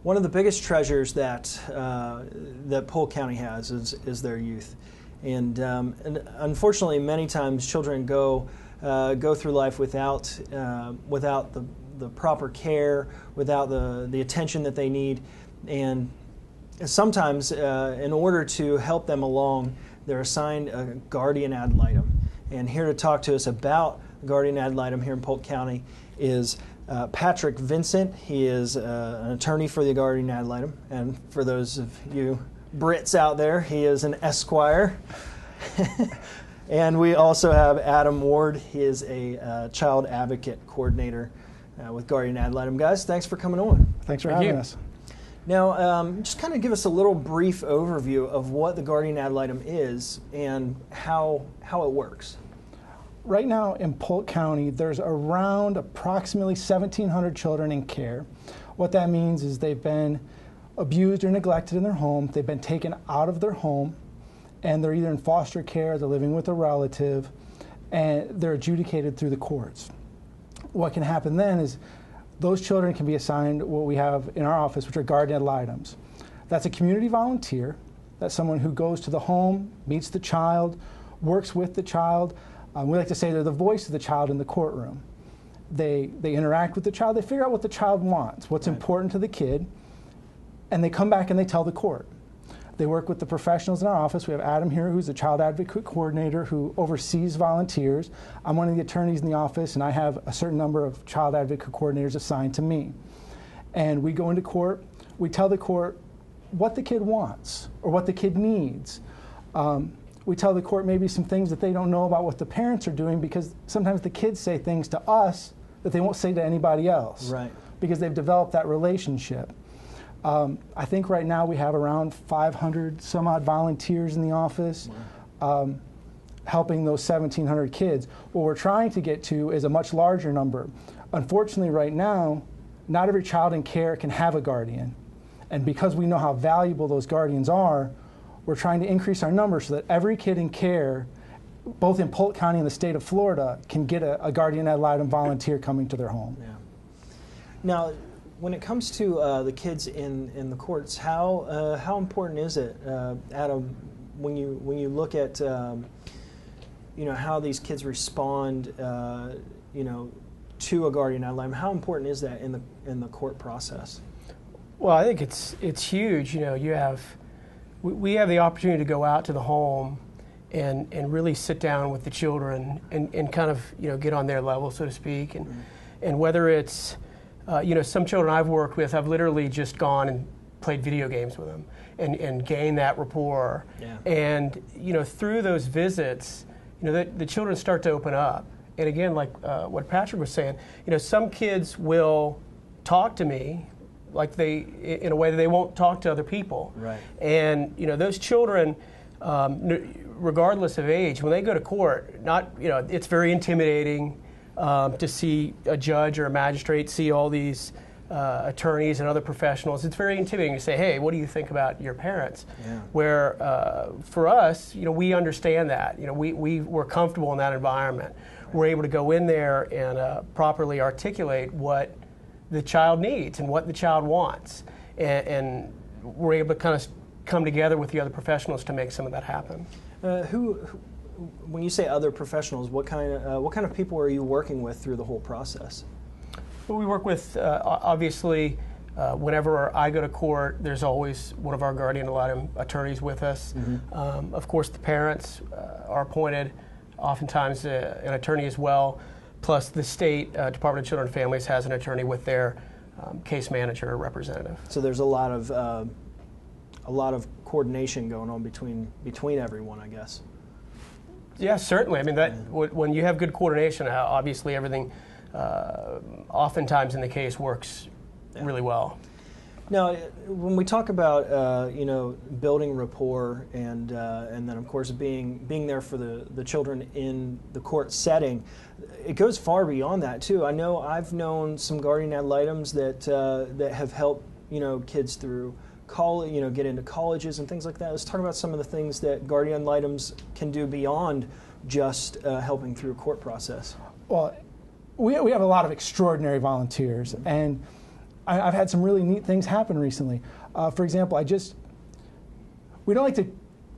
one of the biggest treasures that that Polk County has is their youth, and unfortunately, many times children go through life without the proper care, without the attention that they need, and sometimes in order to help them along, they're assigned a guardian ad litem. And here to talk to us about guardian ad litem here in Polk County is Patrick Vincent. He is an attorney for the guardian ad litem, and for those of you Brits out there, he is an esquire. And we also have Adam Ward. He is a child advocate coordinator with guardian ad litem. Guys, thanks for coming on. Thanks for having us. Now, just kind of give us a little brief overview of what the guardian ad litem is and how it works. Right now in Polk County, there's around approximately 1,700 children in care. What that means is they've been abused or neglected in their home, they've been taken out of their home, and they're either in foster care, they're living with a relative, and they're adjudicated through the courts. What can happen then is those children can be assigned what we have in our office, which are guardian ad litems. That's a community volunteer. That's someone who goes to the home, meets the child, works with the child. We like to say they're the voice of the child in the courtroom. They interact with the child. They figure out what the child wants, what's important to the kid, and they come back and they tell the court. They work with the professionals in our office. We have Adam here, who's a child advocate coordinator who oversees volunteers. I'm one of the attorneys in the office, and I have a certain number of child advocate coordinators assigned to me. And we go into court. We tell the court what the kid wants or what the kid needs. We tell the court maybe some things that they don't know about what the parents are doing, because sometimes the kids say things to us that they won't say to anybody else, right? Because they've developed that relationship. I think right now we have around 500 some odd volunteers in the office. Wow. Helping those 1,700 kids. What we're trying to get to is a much larger number. Unfortunately, right now, not every child in care can have a guardian. And because we know how valuable those guardians are, we're trying to increase our numbers so that every kid in care, both in Polk County and the state of Florida, can get a guardian ad litem volunteer coming to their home. Yeah. Now, when it comes to the kids in the courts, how important is it, Adam, when you look at how these kids respond, to a guardian ad litem? How important is that in the court process? Well, I think it's huge. We have the opportunity to go out to the home and really sit down with the children and kind of get on their level, so to speak, and whether it's some children I've worked with, I've literally just gone and played video games with them and gained that rapport. Yeah. And through those visits, the children start to open up. And again, like what Patrick was saying, some kids will talk to me like in a way that they won't talk to other people. Right. And those children, regardless of age, when they go to court, it's very intimidating to see a judge or a magistrate see all these attorneys and other professionals. It's very intimidating to say, hey, what do you think about your parents? Yeah. Where for us, we understand that. We're comfortable in that environment. Right. We're able to go in there and properly articulate what the child needs and what the child wants. And we're able to kind of come together with the other professionals to make some of that happen. When you say other professionals, what kind of people are you working with through the whole process? Well, we work with, obviously, whenever I go to court, there's always one of our guardian ad litem attorneys with us. Mm-hmm. Of course, the parents are appointed, oftentimes an attorney as well, plus the state Department of Children and Families has an attorney with their case manager or representative. So there's a lot of coordination going on between everyone, I guess. Yeah, certainly. I mean, when you have good coordination, obviously everything, oftentimes in the case, works really well. Now, when we talk about building rapport and then of course being there for the children in the court setting, it goes far beyond that too. I know I've known some guardian ad litems that have helped kids through college, get into colleges and things like that. Let's talk about some of the things that guardian ad litems can do beyond just helping through a court process. Well, we have a lot of extraordinary volunteers, and I've had some really neat things happen recently. For example, we don't like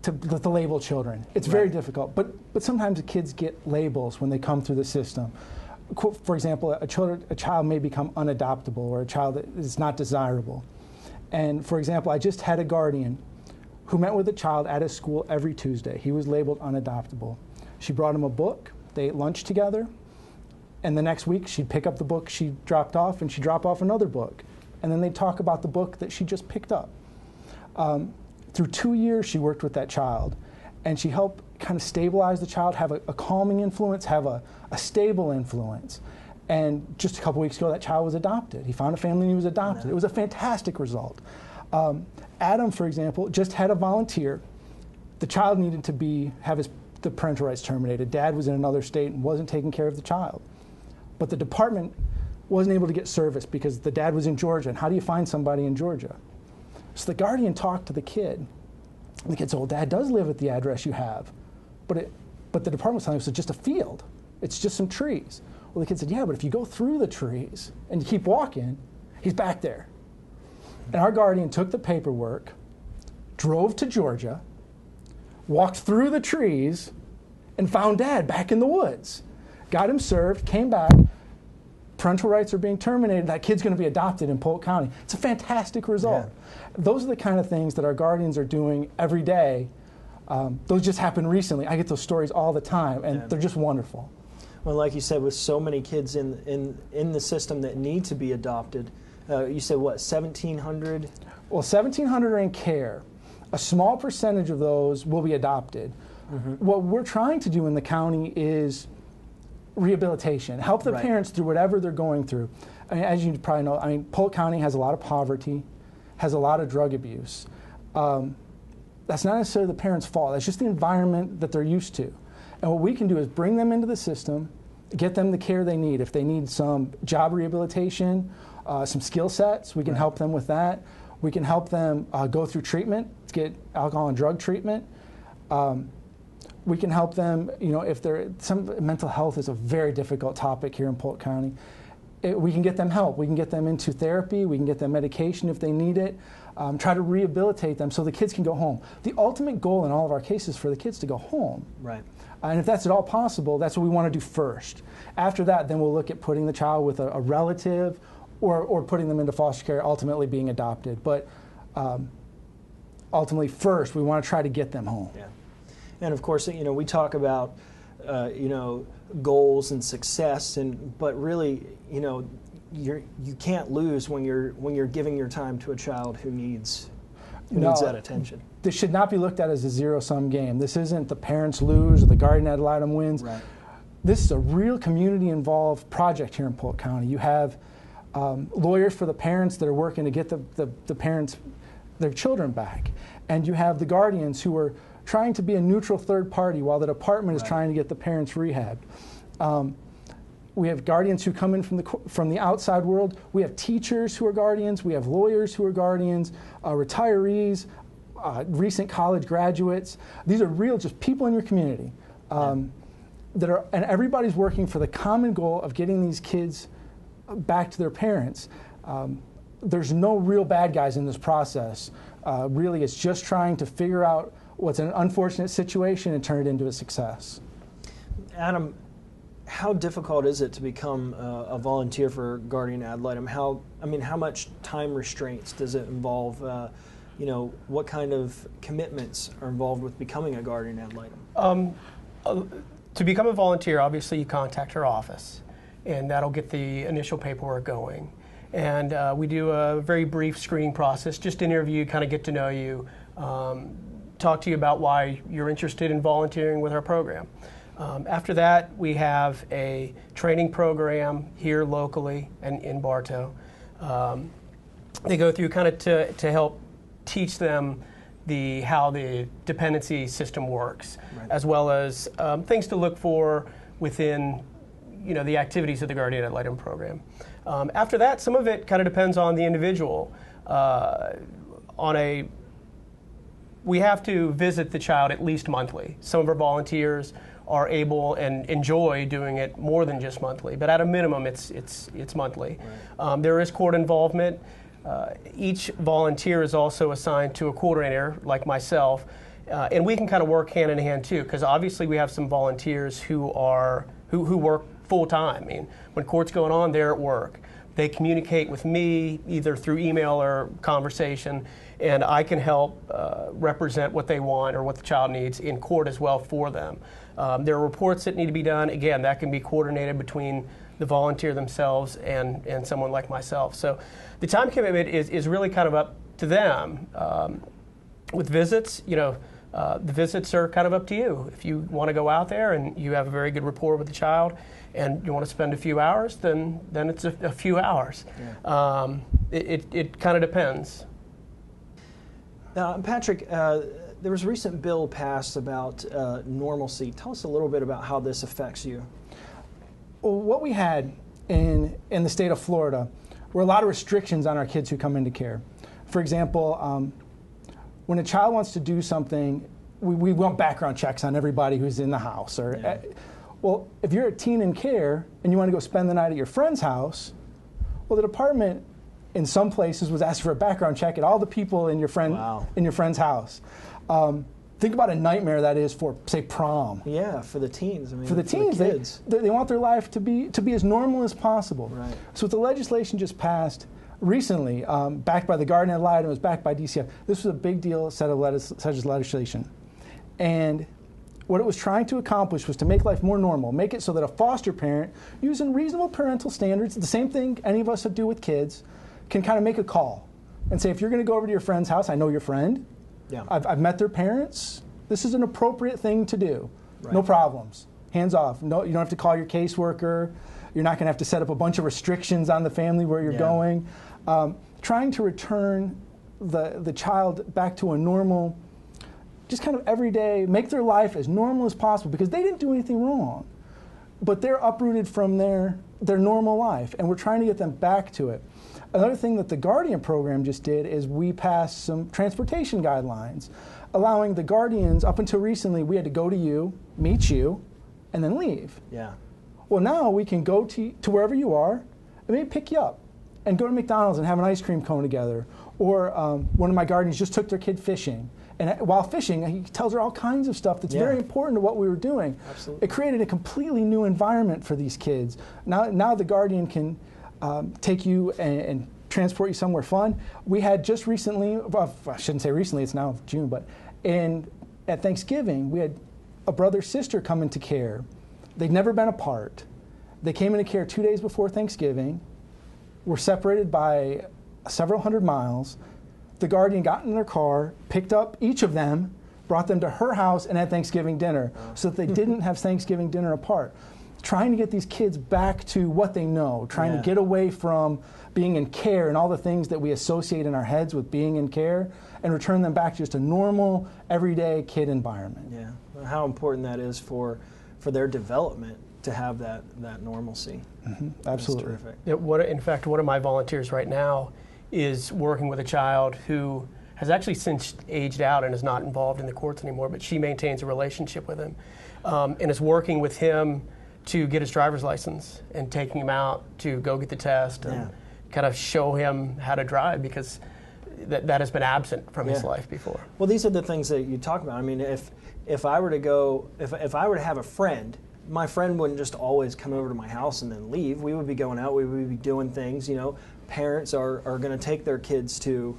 to label children. It's very difficult, but sometimes the kids get labels when they come through the system. For example, a child may become unadoptable, or a child that is not desirable. And for example, I just had a guardian who met with a child at his school every Tuesday. He was labeled unadoptable. She brought him a book, they ate lunch together, and the next week she'd pick up the book she dropped off, and she'd drop off another book. And then they'd talk about the book that she just picked up. Through 2 years, she worked with that child, and she helped kind of stabilize the child, have a calming influence, have a stable influence. And just a couple weeks ago, that child was adopted. He found a family and he was adopted. It was a fantastic result. Adam, for example, just had a volunteer. The child needed to have the parental rights terminated. Dad was in another state and wasn't taking care of the child. But the department wasn't able to get service because the dad was in Georgia. And how do you find somebody in Georgia? So the guardian talked to the kid. And the kid said, well, Dad does live at the address you have. But the department was telling us it's just a field. It's just some trees. Well, the kid said, yeah, but if you go through the trees and you keep walking, he's back there. And our guardian took the paperwork, drove to Georgia, walked through the trees, and found Dad back in the woods. Got him served, came back. Parental rights are being terminated. That kid's going to be adopted in Polk County. It's a fantastic result. Yeah. Those are the kind of things that our guardians are doing every day. Those just happened recently. I get those stories all the time, and they're just wonderful. Well, like you said, with so many kids in the system that need to be adopted, you said what, 1,700? Well, 1,700 are in care. A small percentage of those will be adopted. Mm-hmm. What we're trying to do in the county is rehabilitation, help the parents through whatever they're going through. I mean, as you probably know, Polk County has a lot of poverty, has a lot of drug abuse. That's not necessarily the parents' fault. That's just the environment that they're used to. And what we can do is bring them into the system, get them the care they need. If they need some job rehabilitation, some skill sets, we can help them with that. We can help them go through treatment, get alcohol and drug treatment. We can help them, if mental health is a very difficult topic here in Polk County. We can get them help. We can get them into therapy. We can get them medication if they need it. Try to rehabilitate them so the kids can go home. The ultimate goal in all of our cases is for the kids to go home. Right. And if that's at all possible, that's what we want to do first. After that, then we'll look at putting the child with a relative or putting them into foster care, ultimately being adopted. But ultimately, first, we want to try to get them home. Yeah. And of course, we talk about, goals and success, but really, you can't lose when you're giving your time to a child who needs that attention. This should not be looked at as a zero-sum game. This isn't the parents lose or the guardian ad litem wins. Right. This is a real community-involved project here in Polk County. You have lawyers for the parents that are working to get the parents, their children back. And you have the guardians who are trying to be a neutral third party while the department is trying to get the parents rehabbed. We have guardians who come in from the outside world. We have teachers who are guardians. We have lawyers who are guardians, retirees, recent college graduates. These are real just people in your community and everybody's working for the common goal of getting these kids back to their parents. There's no real bad guys in this process. Really, it's just trying to figure out what's an unfortunate situation and turn it into a success. Adam, how difficult is it to become a volunteer for Guardian Ad Litem? How much time restraints does it involve? What kind of commitments are involved with becoming a Guardian Ad Litem? To become a volunteer, obviously you contact our office, and that'll get the initial paperwork going. And we do a very brief screening process, just interview, kind of get to know you, talk to you about why you're interested in volunteering with our program. After that, we have a training program here locally and in Bartow. They go through kind of to help teach them how the dependency system works, as well as things to look for within the activities of the Guardian Ad Litem program. After that, some of it kind of depends on the individual. We have to visit the child at least monthly. Some of our volunteers are able and enjoy doing it more than just monthly. But at a minimum, it's monthly. Right. There is court involvement. Each volunteer is also assigned to a coordinator, like myself, and we can kind of work hand in hand too, because obviously we have some volunteers who work full time. I mean, when court's going on, they're at work. They communicate with me either through email or conversation, and I can help represent what they want or what the child needs in court as well for them. There are reports that need to be done. Again, that can be coordinated between the volunteer themselves and someone like myself. So the time commitment is really kind of up to them. With visits, the visits are kind of up to you. If you want to go out there and you have a very good rapport with the child and you want to spend a few hours, then it's a few hours. Yeah. It kind of depends. Patrick, there was a recent bill passed about normalcy. Tell us a little bit about how this affects you. Well, what we had in the state of Florida were a lot of restrictions on our kids who come into care. For example, when a child wants to do something, we want background checks on everybody who's in the house. Well, if you're a teen in care and you want to go spend the night at your friend's house, well, the department in some places was asking for a background check at all the people in your friend's house. Think about a nightmare that is for, say, prom. Yeah, for the teens. I mean, for the teens, they want their life to be as normal as possible. Right. So with the legislation just passed recently, backed by the Guardian ad litem, it was backed by DCF. This was a big deal set of legislation. And what it was trying to accomplish was to make life more normal, make it so that a foster parent, using reasonable parental standards, the same thing any of us would do with kids, can kind of make a call and say, if you're going to go over to your friend's house, I know your friend. Yeah. I've met their parents. This is an appropriate thing to do. Right. No problems. Hands off. No, you don't have to call your caseworker. You're not going to have to set up a bunch of restrictions on the family where you're going. Trying to return the child back to a normal, just kind of everyday, make their life as normal as possible, because they didn't do anything wrong. But they're uprooted from their normal life, and we're trying to get them back to it. Another thing that the Guardian program just did is we passed some transportation guidelines, allowing the guardians, up until recently, we had to go to you, meet you, and then leave. Yeah. Well, now we can go to wherever you are and maybe pick you up and go to McDonald's and have an ice cream cone together. Or one of my guardians just took their kid fishing. And while fishing, he tells her all kinds of stuff that's very important to what we were doing. Absolutely. It created a completely new environment for these kids. Now the guardian can take you and transport you somewhere fun. We had just recently, well, I shouldn't say recently, it's now June, but at Thanksgiving, we had a brother-sister come into care. They'd never been apart. They came into care 2 days before Thanksgiving, were separated by several hundred miles. The guardian got in their car, picked up each of them, brought them to her house, and had Thanksgiving dinner, so that they didn't have Thanksgiving dinner apart. Trying to get these kids back to what they know, trying to get away from being in care and all the things that we associate in our heads with being in care, and return them back to just a normal, everyday kid environment. Yeah, how important that is for their development to have that normalcy. Mm-hmm. Absolutely. That's terrific. In fact, one of my volunteers right now is working with a child who has actually since aged out and is not involved in the courts anymore, but she maintains a relationship with him and is working with him to get his driver's license and taking him out to go get the test and kind of show him how to drive, because that has been absent from his life before. Well, these are the things that you talk about. I mean, if I were to go, if I were to have a friend, my friend wouldn't just always come over to my house and then leave. We would be going out. We would be doing things. You know, parents are going to take their kids to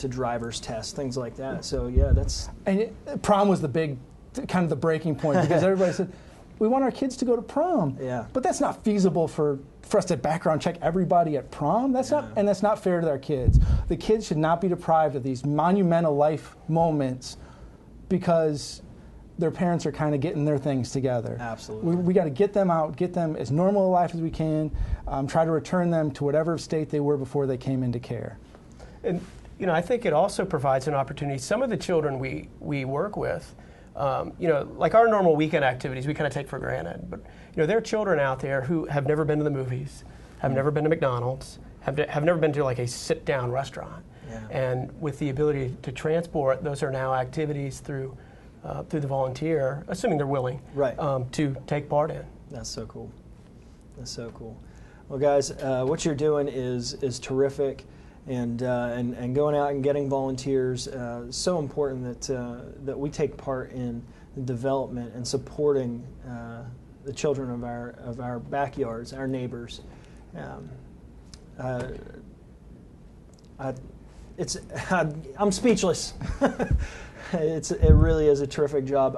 driver's tests, things like that. So yeah, that's. And prom was the big, kind of the breaking point, because everybody said, we want our kids to go to prom. Yeah. But that's not feasible for us to background check everybody at prom. That's not fair to their kids. The kids should not be deprived of these monumental life moments because their parents are kind of getting their things together. Absolutely. We got to get them out, get them as normal a life as we can, try to return them to whatever state they were before they came into care. And I think it also provides an opportunity. Some of the children we work with, like our normal weekend activities, we kind of take for granted. But there are children out there who have never been to the movies, have never been to McDonald's, have never been to like a sit-down restaurant. Yeah. And with the ability to transport, those are now activities through through the volunteer, assuming they're willing, Right. To take part in. That's so cool. That's so cool. Well, guys, what you're doing is terrific, and going out and getting volunteers so important that we take part in the development and supporting the children of our backyards, our neighbors. I'm speechless. It really is a terrific job.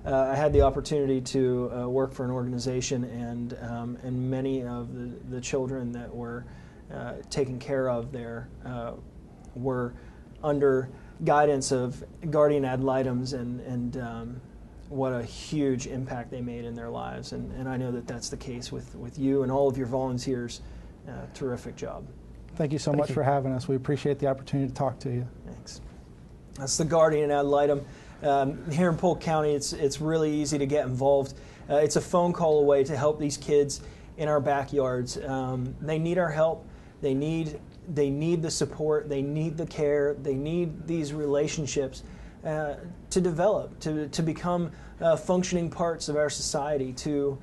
I had the opportunity to work for an organization, and many of the children that were taken care of there were under guidance of guardian ad litems, and what a huge impact they made in their lives. And I know that that's the case with you and all of your volunteers. Terrific job. Thank you so much for having us. We appreciate the opportunity to talk to you. Thanks. That's the guardian ad litem. Here in Polk County, it's really easy to get involved. It's a phone call away to help these kids in our backyards. They need our help. They need the support. They need the care. They need these relationships to develop, to become functioning parts of our society, to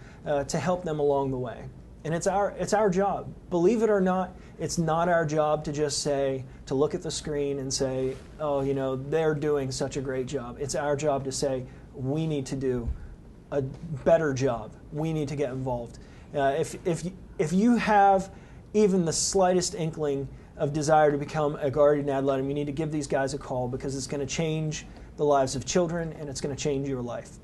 help them along the way. And it's our job. Believe it or not, it's not our job to just to look at the screen and say, oh, they're doing such a great job. It's our job to say, we need to do a better job. We need to get involved. If you have even the slightest inkling of desire to become a guardian ad litem, you need to give these guys a call, because it's going to change the lives of children, and it's going to change your life.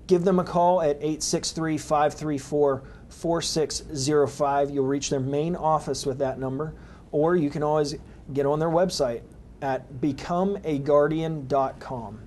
Give them a call at 863-534-4605. You'll reach their main office with that number, or you can always get on their website at becomeaguardian.com.